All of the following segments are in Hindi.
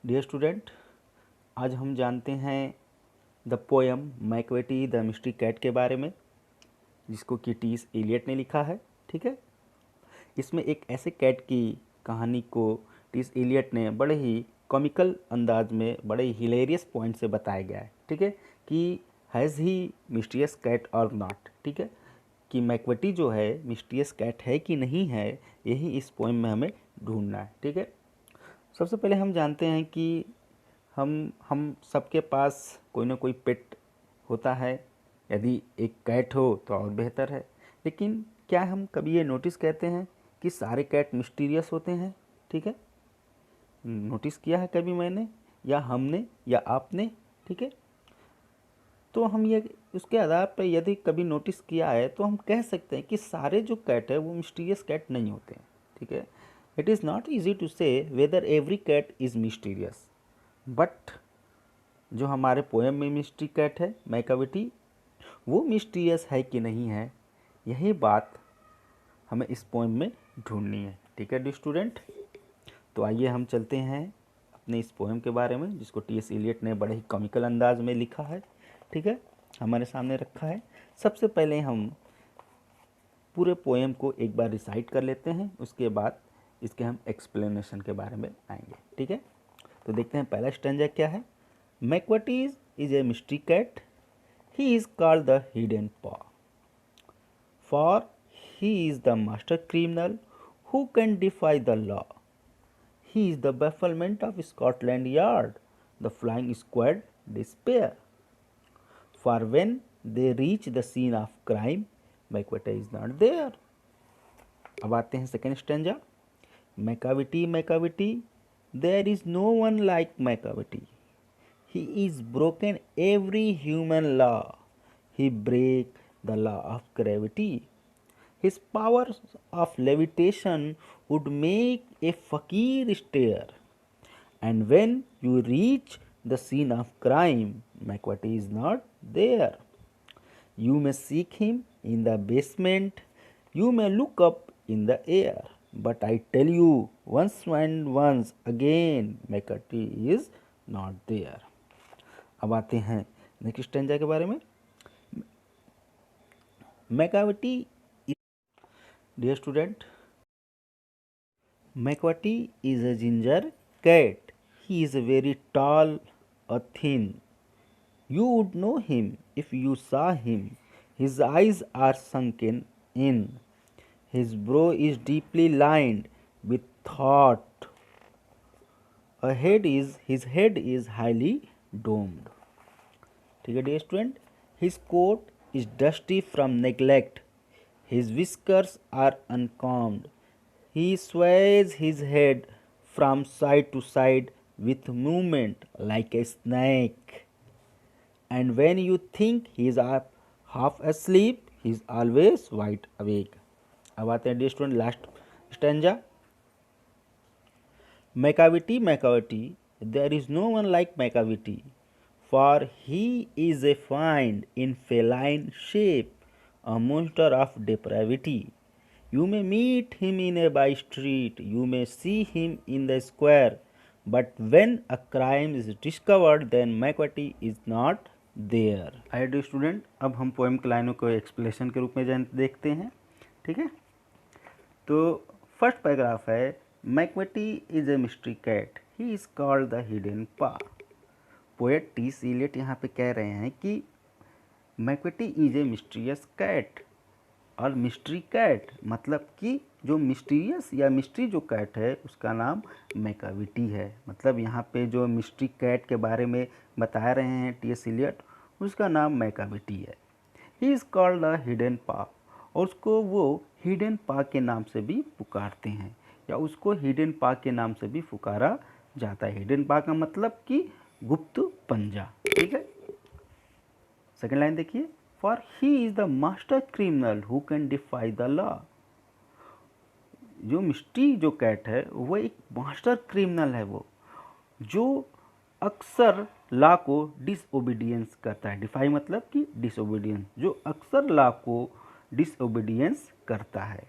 डियर स्टूडेंट, आज हम जानते हैं the poem Macavity the mystery cat के बारे में, जिसको कि टी.एस. एलियट ने लिखा है। ठीक है, इसमें एक ऐसे कैट की कहानी को टी.एस. एलियट ने बड़े ही कॉमिकल अंदाज में, बड़े ही हिलेरियस पॉइंट से बताया गया है। ठीक है, कि हैज़ ही मिस्टीरियस कैट और नॉट। ठीक है, कि मैकबेटी जो है मिस्टीरियस कैट है कि नहीं है, यही इस पोएम में हमें ढूंढना है। ठीक है, सबसे पहले हम जानते हैं कि हम सबके पास कोई ना कोई पेट होता है। यदि एक कैट हो तो और बेहतर है, लेकिन क्या हम कभी ये नोटिस करते हैं कि सारे कैट मिस्टीरियस होते हैं? ठीक है, नोटिस किया है कभी मैंने या हमने या आपने? ठीक है, तो हम ये उसके आधार पर यदि कभी नोटिस किया है तो हम कह सकते हैं कि सारे जो कैट है वो मिस्टीरियस कैट नहीं होते हैं। ठीक है, it is not easy to say whether every cat is mysterious, but जो हमारे पोएम में मिस्ट्री कैट है मैकाविटी, वो मिस्टीरियस है कि नहीं है, यही बात हमें इस पोएम में ढूंढनी है। ठीक है डी स्टूडेंट, तो आइए हम चलते हैं अपने इस पोएम के बारे में, जिसको टी.एस. एलियट ने बड़े ही कॉमिकल अंदाज में लिखा है। ठीक है, हमारे सामने रखा है। सबसे पहले हम पूरे पोएम को एक बार रिसाइट कर लेते हैं, उसके बाद इसके हम एक्सप्लेनेशन के बारे में आएंगे। ठीक है, तो देखते हैं पहला स्टैंजा क्या है। मैकबेटी is a mystery cat. He is called the hidden paw, for he is the master criminal who can defy the law. He is the bafflement of Scotland Yard, the flying squad despair. For when they reach the scene of crime, Macbeth is not there. अब आते हैं second stanza. Macavity Macavity, there is no one like Macavity. He is broken every human law. He break the law of gravity. His powers of levitation would make a fakir stare. And when you reach the scene of crime, Macbeth is not there. You may seek him in the basement. You may look up in the air. But I tell you once and once again, Macbeth is not there. अब आते हैं नेक्स्ट स्टेंजा के बारे में। Macavity, dear student, Macavity is a ginger cat. He is very tall, a thin. You would know him if you saw him. His eyes are sunken in. His brow is deeply lined with thought. His head is highly domed. ठीक है dear student, his coat is dusty from neglect. His whiskers are uncombed. He sways his head from side to side with movement like a snake. And when you think he is half asleep, he is always wide awake. अब आते हैं dear student last stanza. Macavity Macavity, there is no one like Macavity, for he is a fiend in feline shape, a monster of depravity. You may meet him in a by street, you may see him in the square, but when a crime is discovered, then Macavity is not there. आइए डियर स्टूडेंट, अब हम पोएम की लाइनों को एक्सप्लेनेशन के रूप में देखते हैं। ठीक है, तो फर्स्ट पैराग्राफ है, मैकबेटी is a mystery cat, he is called the hidden पा. Poet T.S.. एलियट यहाँ पे कह रहे हैं कि मैकबेटी इज ए मिस्टीरियस कैट, और मिस्ट्री कैट मतलब कि जो मिस्टीरियस या मिस्ट्री जो कैट है उसका नाम मैकाविटी है। मतलब यहाँ पे जो मिस्ट्री कैट के बारे में बता रहे हैं टी.एस. एलियट, उसका नाम मैकाविटी है। He is called the hidden पा, और उसको वो हिडन पा के नाम से भी पुकारते हैं, या उसको हिडन पा के नाम से भी पुकारा जाता है। हिडन पा का मतलब कि गुप्त पंजा। ठीक है, सेकेंड लाइन देखिए, for he is the master criminal who can defy the law. जो मिस्ट्री जो कैट है वो एक मास्टर क्रिमिनल है, वो जो अक्सर लॉ को डिसओबीडियंस करता है. डिफाई मतलब कि डिसओबीडियंस, जो अक्सर लॉ को डिसओबीडियंस करता है.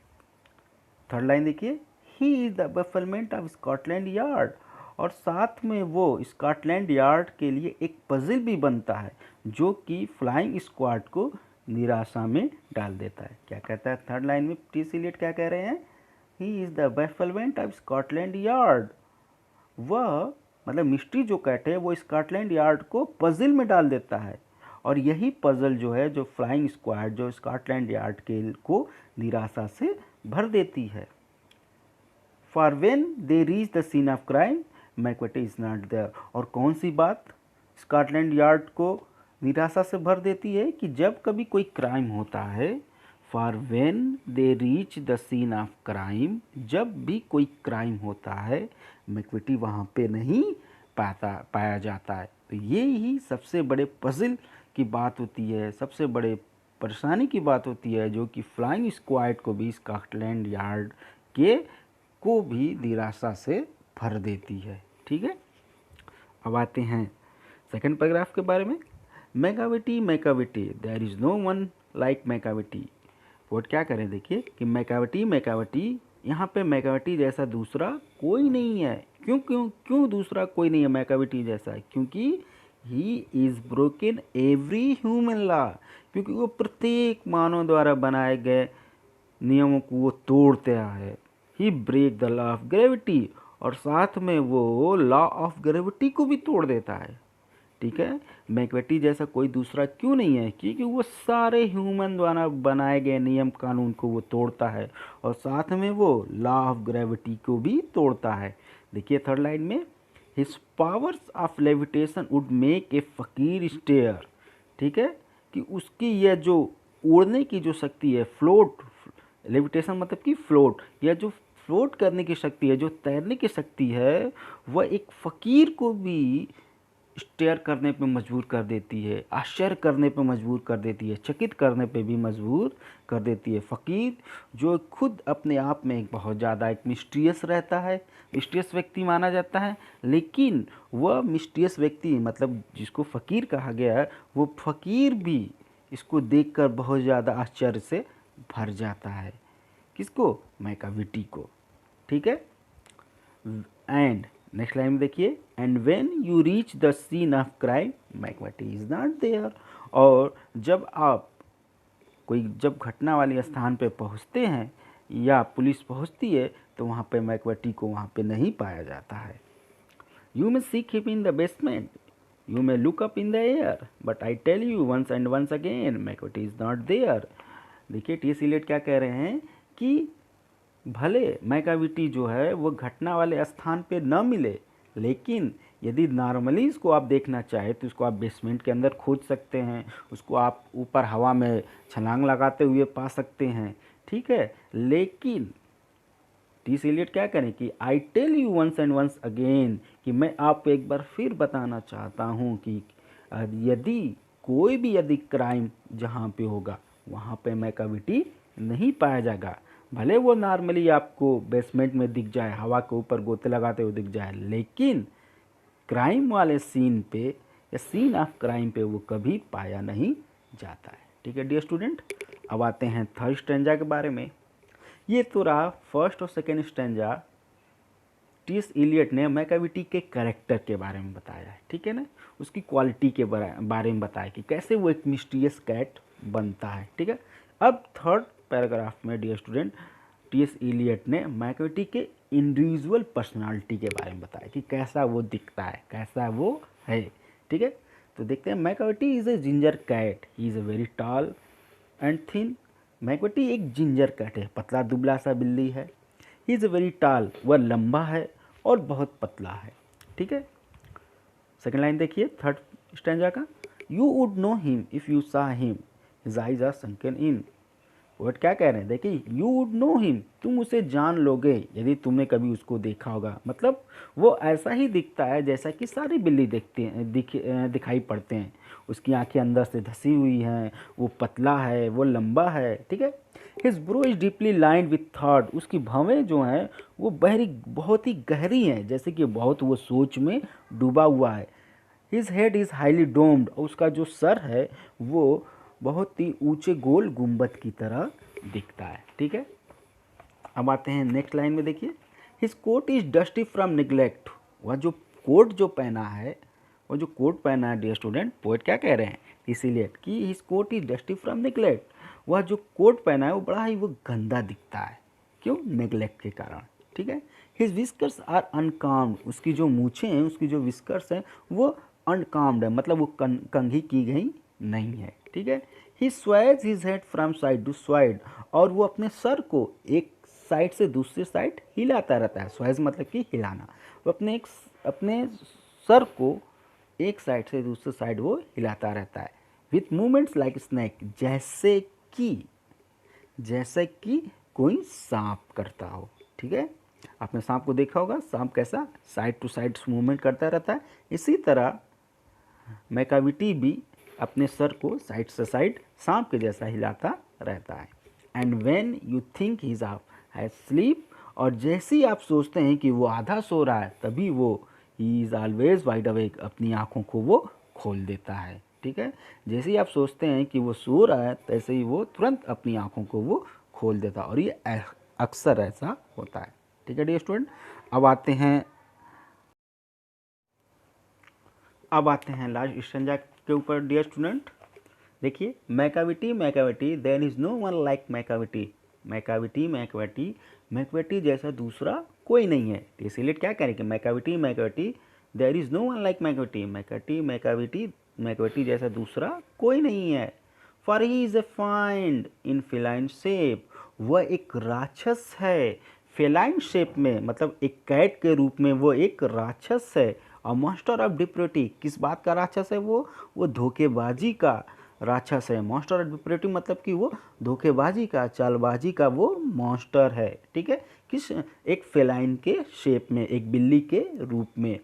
थर्ड लाइन देखिए, ही is the बफलमेंट of Scotland yard, और साथ में वो स्कॉटलैंड यार्ड के लिए एक पजल भी बनता है जो कि फ्लाइंग स्क्वाड को निराशा में डाल देता है। क्या कहता है थर्ड लाइन में टी.एस. एलियट क्या कह रहे हैं? He is the bafflement of Scotland yard. वह मतलब मिस्ट्री जो कैट है वो स्कॉटलैंड यार्ड को पजल में डाल देता है और यही पजल जो है जो फ्लाइंग स्क्वाड जो स्कॉटलैंड यार्ड के को निराशा से भर देती है। For when they reach the scene of crime मैकबेटी is not there. और कौन सी बात स्कॉटलैंड यार्ड को निराशा से भर देती है कि जब कभी कोई क्राइम होता है, for when they reach the scene of crime, जब भी कोई क्राइम होता है मैकबेटी वहाँ पे नहीं पाया जाता है। तो ये ही सबसे बड़े पजल की बात होती है, सबसे बड़े परेशानी की बात होती है जो कि फ्लाइंग स्क्वाड को भी स्कॉटलैंड यार्ड के को भी निराशा से भर देती है। ठीक है, अब आते हैं सेकंड पैराग्राफ के बारे में। Macavity Macavity there is no one like Macavity. Poet क्या करें देखिए कि मैकाविटी यहाँ पे मैकाविटी जैसा दूसरा कोई नहीं है। क्यों दूसरा कोई नहीं है मैकाविटी जैसा? क्योंकि he is broken every human law, क्योंकि वो प्रत्येक मानव द्वारा बनाए गए नियमों को वो तोड़ते है। ही break the law of gravity, और साथ में वो लॉ ऑफ ग्रेविटी को भी तोड़ देता है। ठीक है, मैकबेटी जैसा कोई दूसरा क्यों नहीं है? क्योंकि वो सारे ह्यूमन द्वारा बनाए गए नियम कानून को वो तोड़ता है और साथ में वो लॉ ऑफ ग्रेविटी को भी तोड़ता है। देखिए थर्ड लाइन में, his powers of levitation would make a फकीर स्टेयर। ठीक है, कि उसकी यह जो उड़ने की जो शक्ति है, फ्लोट, लेविटेशन मतलब कि फ्लोट, या जो फ्लोट करने की शक्ति है, जो तैरने की शक्ति है, वह एक फ़कीर को भी स्टेयर करने पे मजबूर कर देती है, आश्चर्य करने पे मजबूर कर देती है, चकित करने पे भी मजबूर कर देती है। फ़कीर जो खुद अपने आप में एक बहुत ज़्यादा एक मिस्टीरियस रहता है, मिस्टीरियस व्यक्ति माना जाता है, लेकिन वह मिस्टीरियस व्यक्ति मतलब जिसको फ़कीर कहा गया है, वो फ़कीर भी इसको देखकर बहुत ज़्यादा आश्चर्य से भर जाता है। किसको? मैकाविटी को। ठीक है, एंड नेक्स्ट लाइन में देखिए, and when you reach the scene of crime मैकबेटी is not there. और जब आप जब घटना वाले स्थान पे पहुंचते हैं या पुलिस पहुंचती है तो वहाँ पे मैकबेटी को वहाँ पे नहीं पाया जाता है। You may seek him in the basement, you may look up in the air, but I tell you once and once again मैकबेटी is not there. देखिए टी.एस. एलियट क्या कह रहे हैं कि भले मैकाविटी जो है वो घटना वाले स्थान पे न मिले, लेकिन यदि नॉर्मली इसको आप देखना चाहे तो उसको आप बेसमेंट के अंदर खोज सकते हैं, उसको आप ऊपर हवा में छलांग लगाते हुए पा सकते हैं। ठीक है, लेकिन टी.एस. एलियट क्या करें कि I tell you once and once again, कि मैं आपको एक बार फिर बताना चाहता हूँ कि यदि क्राइम जहाँ पे होगा वहाँ पे मैकाविटी नहीं पाया जाएगा। भले वो नॉर्मली आपको बेसमेंट में दिख जाए, हवा के ऊपर गोते लगाते हुए दिख जाए, लेकिन क्राइम वाले सीन पे या सीन ऑफ क्राइम पे वो कभी पाया नहीं जाता है। ठीक है डियर स्टूडेंट, अब आते हैं थर्ड स्टैंजा के बारे में। ये तो रहा फर्स्ट और सेकेंड स्टैंजा। टी.एस. एलियट ने मैकाविटी के कैरेक्टर के बारे में बताया है, ठीक है ना, उसकी क्वालिटी के बारे में बताया कि कैसे वो एक मिस्टीरियस कैट बनता है। ठीक है, अब थर्ड पैराग्राफ में डियर स्टूडेंट टी.एस. एलियट ने मैकाविटी के इंडिविजुअल पर्सनालिटी के बारे में बताया कि कैसा वो दिखता है, कैसा वो है। ठीक है, तो देखते हैं। Macavity is a ginger cat, he is a very tall and thin. Macavity एक जिंजर कैट है, पतला दुबला सा बिल्ली है। He is a very tall, वह लंबा है और बहुत पतला है। ठीक है, सेकेंड लाइन देखिए थर्ड स्टैंजा का, you would know him if you saw him, his eyes are sunken in. Poet क्या कह रहे हैं देखिए, यू वुड नो हिम, तुम उसे जान लोगे यदि तुमने कभी उसको देखा होगा। मतलब वो ऐसा ही दिखता है जैसा कि सारी बिल्ली दिखाई पड़ते हैं। उसकी आंखें अंदर से धसी हुई हैं, वो पतला है, वो लंबा है। ठीक है, his bro is deeply lined with thought, उसकी भवें जो हैं वो बहुत ही गहरी हैं, जैसे कि बहुत वो सोच में डूबा हुआ है। His head is highly doomed, और उसका जो सर है वो बहुत ही ऊंचे गोल गुंबद की तरह दिखता है। ठीक है, अब आते हैं नेक्स्ट लाइन में देखिए, his coat is dusty from neglect, वह जो कोट जो पहना है, वो जो कोट पहना है डियर स्टूडेंट, पोएट क्या कह रहे हैं इसीलिए कि his coat is dusty from neglect. वह जो कोट पहना है वो बड़ा ही वो गंदा दिखता है, क्यों? नेग्लेक्ट के कारण, ठीक है। हिज विस्कर्स आर अनकाम्ड, उसकी जो मूछें हैं, उसकी जो विस्कर्स हैं वो अनकाम्ड है, मतलब वो कंघी की गई नहीं है, ठीक है। ही sways his head from side to side, और वो अपने सर को एक साइड से दूसरी साइड हिलाता रहता है। स्वेज मतलब कि हिलाना। वो अपने सर को एक साइड से दूसरी साइड वो हिलाता रहता है। विथ मूवमेंट्स लाइक स्नैक, जैसे कि कोई सांप करता हो, ठीक है। आपने सांप को देखा होगा, सांप कैसा साइड टू साइड मूवमेंट करता रहता है। इसी तरह मैकाविटी भी अपने सर को साइड से साइड सांप के जैसा हिलाता रहता है। And when you think he is has sleep, और जैसे ही आप सोचते हैं कि वो आधा सो रहा है, तभी वो he is always wide awake, अपनी आँखों को वो खोल देता है, ठीक है। जैसे ही आप सोचते हैं कि वो सो रहा है, तैसे ही वो तुरंत अपनी आँखों को वो खोल देता है, और ये अक्सर ऐसा होता है, ठीक है डियर स्टूडेंट। अब आते हैं लार्ज स्टेंजा के ऊपर डियर स्टूडेंट। देखिए, Macavity there is no one like Macavity जैसा दूसरा कोई नहीं है। इसीलिए क्या करेंगे, Macavity there is no one like Macavity जैसा दूसरा कोई नहीं है। For he is a fiend in feline shape, वह एक राक्षस है फेलाइन शेप में, मतलब एक कैट के रूप में वो एक राक्षस है। और मास्टर ऑफ डिप्रेटी, किस बात का राक्षस है वो धोखेबाजी का राक्षस है। मास्टर ऑफ डिप्रेटी मतलब कि वो धोखेबाजी का, चालबाजी का वो मॉन्स्टर है, ठीक है। किस, एक फेलाइन के शेप में, एक बिल्ली के रूप में।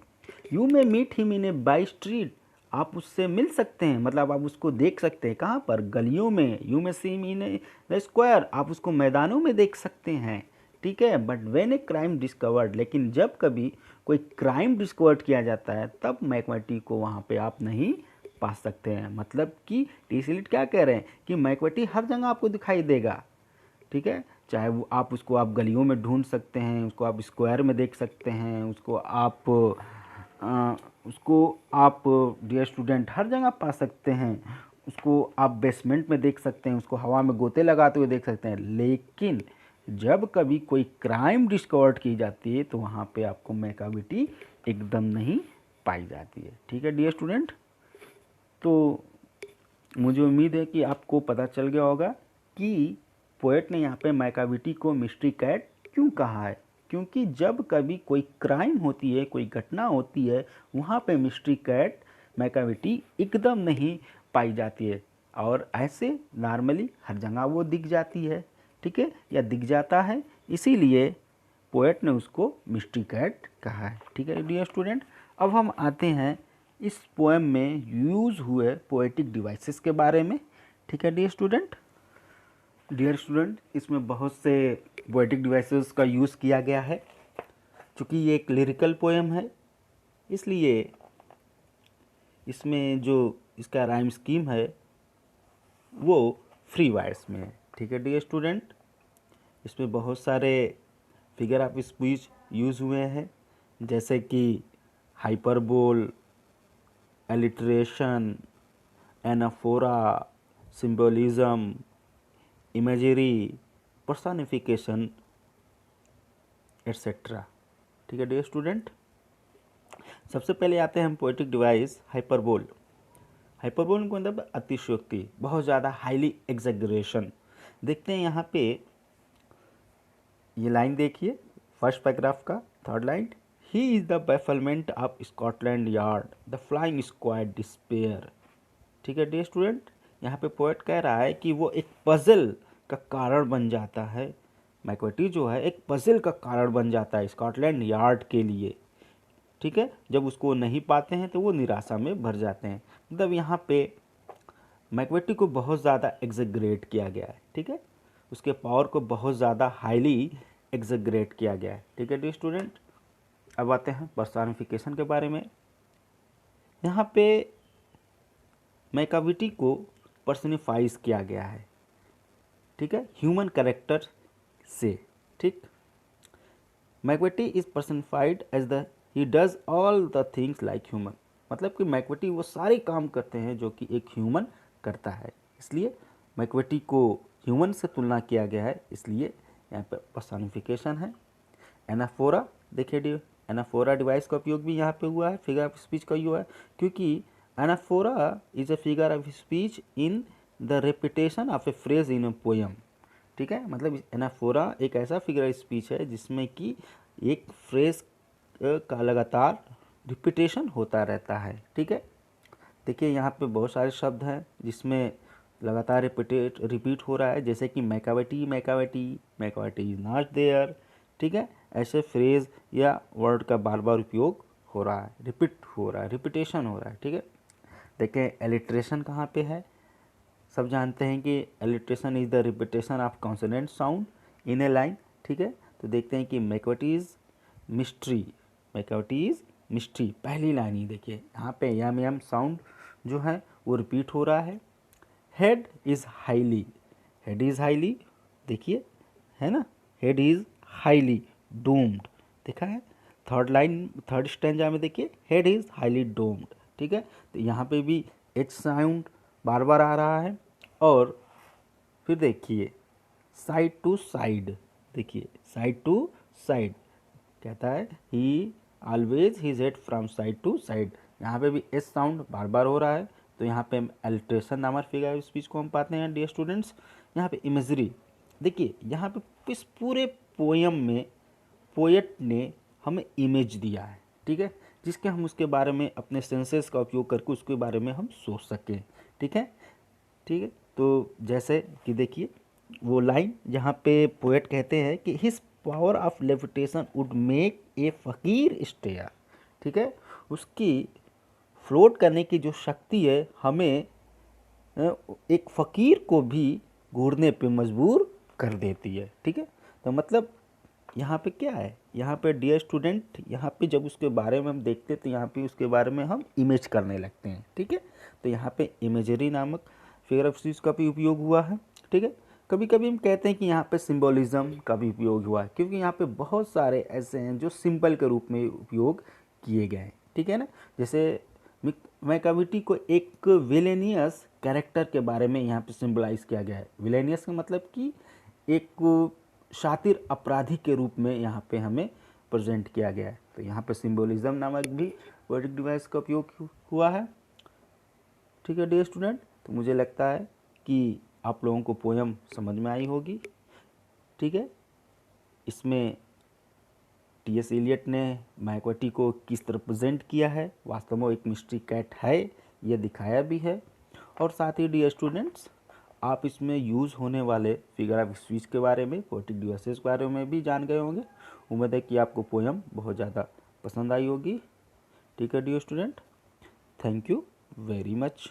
You may meet him in a by street, आप उससे मिल सकते हैं, मतलब आप उसको देख सकते हैं कहाँ पर, गलियों में। यू में सी इन ए स्क्वायर, आप उसको मैदानों में देख सकते हैं, ठीक है। But when a crime discovered, लेकिन जब कभी कोई क्राइम डिस्कवर्ड किया जाता है, तब मैकवर्टी को वहाँ पे आप नहीं पा सकते हैं। मतलब कि टी-सीलिट क्या कह रहे हैं कि मैकवर्टी हर जगह आपको दिखाई देगा, ठीक है। चाहे वो आप गलियों में ढूंढ सकते हैं, उसको आप स्क्वायर में देख सकते हैं, उसको आप डियर स्टूडेंट हर जगह पा सकते हैं। उसको आप बेसमेंट में देख सकते हैं, उसको हवा में गोते लगाते हुए देख सकते हैं। लेकिन जब कभी कोई क्राइम डिस्कवर्ड की जाती है, तो वहाँ पे आपको मैकाविटी एकदम नहीं पाई जाती है, ठीक है डियर स्टूडेंट। तो मुझे उम्मीद है कि आपको पता चल गया होगा कि पोएट ने यहाँ पे मैकाविटी को मिस्ट्री कैट क्यों कहा है। क्योंकि जब कभी कोई क्राइम होती है, कोई घटना होती है, वहाँ पे मिस्ट्री कैट मैकाविटी एकदम नहीं पाई जाती है, और ऐसे नॉर्मली हर जगह वो दिख जाती है, ठीक है, या दिख जाता है। इसीलिए पोएट ने उसको मिस्ट्री कैट कहा है, ठीक है डियर स्टूडेंट। अब हम आते हैं इस पोएम में यूज़ हुए पोएटिक डिवाइसेस के बारे में, ठीक है डियर स्टूडेंट। इसमें बहुत से पोएटिक डिवाइसेस का यूज़ किया गया है। चूँकि ये एक लिरिकल पोएम है, इसलिए इसमें जो इसका राइम स्कीम है वो फ्री वर्ड्स में है, ठीक है डियर स्टूडेंट। इसमें बहुत सारे फिगर ऑफ स्पीच यूज़ हुए हैं, जैसे कि hyperbole, alliteration, anaphora, symbolism, imagery, personification etcetera, ठीक है डियर स्टूडेंट। सबसे पहले आते हैं हम पोएटिक डिवाइस हाइपरबोल। हाइपरबोल को मतलब अतिशयोक्ति, बहुत ज़्यादा हाईली एग्जैगरेशन। देखते हैं यहाँ पे ये लाइन देखिए, फर्स्ट पैराग्राफ का third line, he is the बैफलमेंट of Scotland yard, the flying squad despair, ठीक है डियर स्टूडेंट। यहाँ पे पोएट कह रहा है कि वो एक पजल का कारण बन जाता है। मैकवर्टी जो है एक पजल का कारण बन जाता है स्कॉटलैंड यार्ड के लिए, ठीक है। जब उसको नहीं पाते हैं तो वो निराशा में भर जाते हैं। मतलब यहाँ पे मैकवर्टी को बहुत ज़्यादा एग्जैगरेट किया गया है, ठीक है। उसके पावर को बहुत ज़्यादा हाईली एग्जैगरेट किया गया है, ठीक है डियर स्टूडेंट। अब आते हैं पर्सनिफिकेशन के बारे में। यहाँ पे मैकाविटी को पर्सनिफाइज किया गया है, ठीक है, ह्यूमन कैरेक्टर से, ठीक। मैकवर्टी is personified as the he does all the things like human, मतलब कि मैकबेटी वो सारे काम करते हैं जो कि एक ह्यूमन करता है, इसलिए मैकबेटी को ह्यूमन से तुलना किया गया है, इसलिए यहाँ पर पर्सनिफिकेशन है। एनाफोरा देखिए, एनाफोरा डिवाइस का उपयोग भी यहाँ पे हुआ है, फिगर ऑफ स्पीच का हुआ है, क्योंकि anaphora is a figure of speech in the repetition of A phrase in a poem. ठीक है, मतलब एनाफोरा एक ऐसा फिगर ऑफ स्पीच है जिसमें कि एक फ्रेज का लगातार रिपीटेशन होता रहता है। ठीक है, देखिए यहाँ पे बहुत सारे शब्द हैं जिसमें लगातार रिपीट हो रहा है, जैसे कि मैकावेटी मैकावेटी, मैकावेटी इज नॉट देयर। ठीक है, ऐसे फ्रेज या वर्ड का बार बार उपयोग हो रहा है, रिपीट हो रहा है, रिपीटेशन हो रहा है। ठीक है, देखें एलिट्रेशन कहाँ पे है, सब जानते हैं कि alliteration is the repetition of consonant sound in A line. ठीक है, तो देखते हैं कि मैकावेटी इज मिस्ट्री, मैकावेटी इज मिस्ट्री, पहली लाइन ही देखिए यहाँ पे यम साउंड जो है वो रिपीट हो रहा है। Head is highly, head is highly, देखिए है ना, हेड इज़ हाईली डूम्ड, देखा है। थर्ड लाइन, थर्ड स्टैंजा में देखिए हेड इज़ हाईली डूम्ड। ठीक है, तो यहाँ पे भी एच साउंड बार बार आ रहा है। और फिर देखिए साइड टू साइड, देखिए साइड टू साइड कहता है he always his head from side to side, यहाँ पे भी एस साउंड बार बार हो रहा है, तो यहाँ पे एलिट्रेशन नामक फिगर ऑफ स्पीच को हम पाते हैं डियर स्टूडेंट्स। यहाँ पे इमेजरी देखिए, यहाँ पे इस पूरे पोयम में पोएट ने हमें इमेज दिया है। ठीक है, जिसके हम उसके बारे में अपने सेंसेस का उपयोग करके उसके बारे में हम सोच सकें। ठीक है, ठीक है, तो जैसे कि देखिए वो लाइन जहाँ पे पोएट कहते हैं कि his power of levitation would make a फकीर स्टेयर। ठीक है, उसकी फ्लोट करने की जो शक्ति है हमें एक फ़कीर को भी घूरने पे मजबूर कर देती है। ठीक है, तो मतलब यहाँ पे क्या है, यहाँ पे डियर स्टूडेंट, यहाँ पे जब उसके बारे में हम देखते तो यहाँ पे उसके बारे में हम इमेज करने लगते हैं। ठीक है, तो यहाँ पे इमेजरी नामक फिगर ऑफ स्पीच का भी उपयोग हुआ है। ठीक है, कभी कभी हम कहते हैं कि यहाँ पे सिंबोलिज्म का भी उपयोग हुआ है, क्योंकि यहाँ पे बहुत सारे ऐसे हैं जो सिंबल के रूप में उपयोग किए गए हैं। ठीक है ना, जैसे मैकावेटी को एक विलेनियस कैरेक्टर के बारे में यहाँ पे सिंबलाइज किया गया है। विलेनियस का मतलब कि एक शातिर अपराधी के रूप में यहाँ पे हमें प्रेजेंट किया गया है, तो यहाँ पे सिंबोलिज्म नामक भी वर्डिक डिवाइस का उपयोग हुआ है। ठीक है डियर स्टूडेंट, तो मुझे लगता है कि आप लोगों को पोयम समझ में आई होगी। ठीक है, इसमें टी.एस. एलियट ने मैकावेटी को किस तरह प्रेजेंट किया है, वास्तव में एक मिस्ट्री कैट है, यह दिखाया भी है। और साथ ही डियर स्टूडेंट्स, आप इसमें यूज़ होने वाले फिगर ऑफ स्पीच के बारे में, पोएटिक डिवाइसेस के बारे में भी जान गए होंगे। उम्मीद है कि आपको पोयम बहुत ज़्यादा पसंद आई होगी। ठीक है dear student, thank you very much.